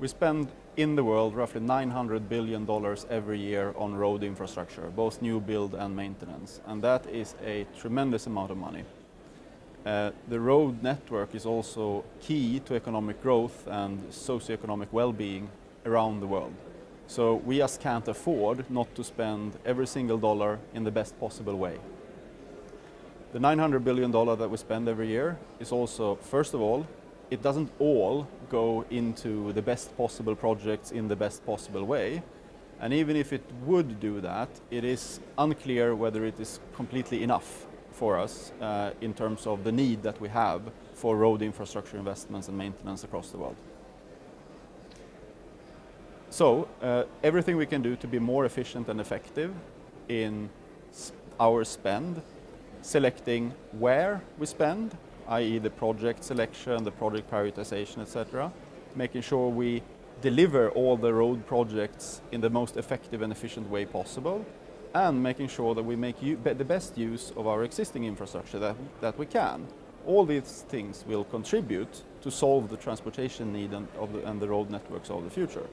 We spend in the world roughly $900 billion every year on road infrastructure, both new build and maintenance, and that is a tremendous amount of money. The road network is also key to economic growth and socioeconomic well-being around the world. So we just can't afford not to spend every single dollar in the best possible way. The $900 billion that we spend every year is also, first of all, it doesn't all go into the best possible projects in the best possible way. And even if it would do that, it is unclear whether it is completely enough for us in terms of the need that we have for road infrastructure investments and maintenance across the world. So everything we can do to be more efficient and effective in our spend, selecting where we spend, i.e. the project selection, the project prioritization, etc., making sure we deliver all the road projects in the most effective and efficient way possible, and making sure that we make the best use of our existing infrastructure that we can. All these things will contribute to solve the transportation need and the road networks of the future.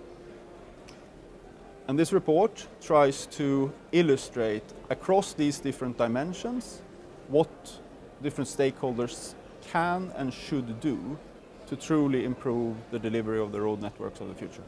And this report tries to illustrate across these different dimensions what different stakeholders can and should do to truly improve the delivery of the road networks of the future.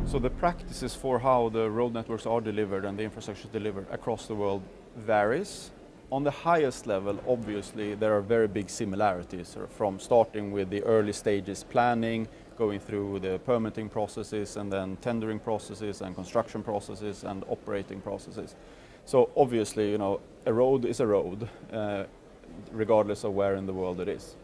So the practices for how the road networks are delivered and the infrastructure is delivered across the world varies. On the highest level, obviously, there are very big similarities from starting with the early stages planning, going through the permitting processes and then tendering processes and construction processes and operating processes. So obviously, you know, a road is a road, regardless of where in the world it is.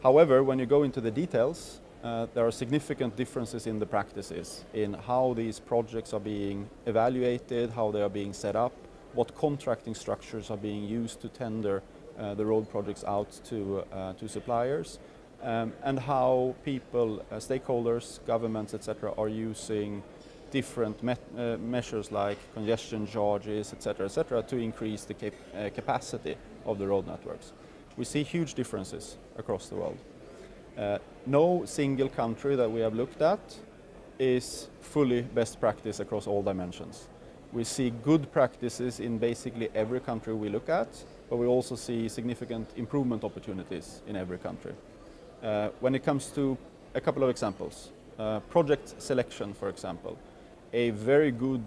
However, when you go into the details, there are significant differences in the practices, in how these projects are being evaluated, how they are being set up, what contracting structures are being used to tender the road projects out to suppliers, and how people, stakeholders, governments, etc., are using different measures like congestion charges, etc., to increase the capacity of the road networks. We see huge differences across the world. No single country that we have looked at is fully best practice across all dimensions. We see good practices in basically every country we look at, but we also see significant improvement opportunities in every country. When it comes to a couple of examples, project selection, for example, a very good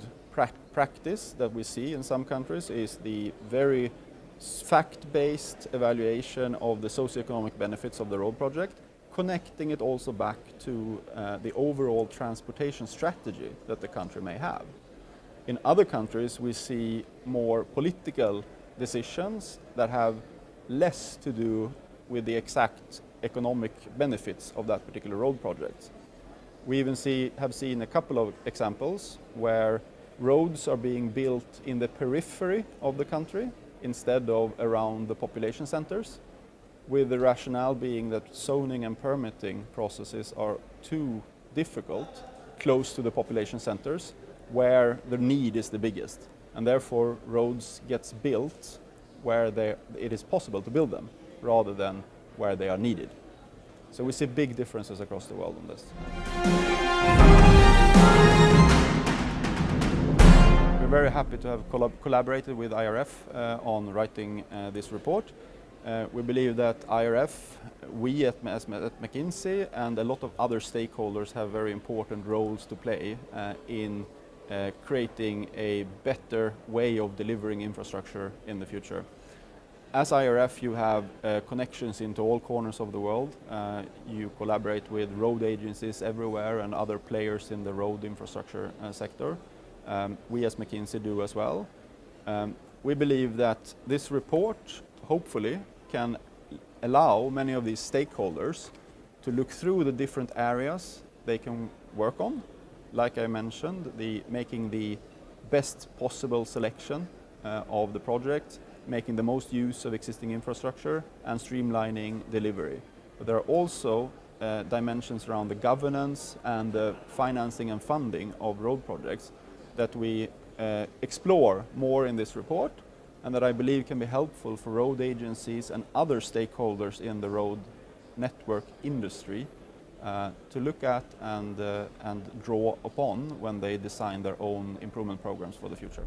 practice that we see in some countries is the very fact-based evaluation of the socioeconomic benefits of the road project, connecting it also back to the overall transportation strategy that the country may have. In other countries, we see more political decisions that have less to do with the exact economic benefits of that particular road project. We even have seen a couple of examples where roads are being built in the periphery of the country instead of around the population centers, with the rationale being that zoning and permitting processes are too difficult close to the population centers, where the need is the biggest, and therefore roads gets built where it is possible to build them, rather than where they are needed. So we see big differences across the world on this. We're very happy to have collaborated with IRF on writing this report. We believe that IRF, we at McKinsey, and a lot of other stakeholders have very important roles to play in creating a better way of delivering infrastructure in the future. As IRF, you have connections into all corners of the world. You collaborate with road agencies everywhere and other players in the road infrastructure sector. We as McKinsey do as well. We believe that this report, hopefully, can allow many of these stakeholders to look through the different areas they can work on. Like I mentioned, making the best possible selection of the project, making the most use of existing infrastructure, and streamlining delivery. But there are also dimensions around the governance and the financing and funding of road projects that we explore more in this report, and that I believe can be helpful for road agencies and other stakeholders in the road network industry to look at and draw upon when they design their own improvement programs for the future.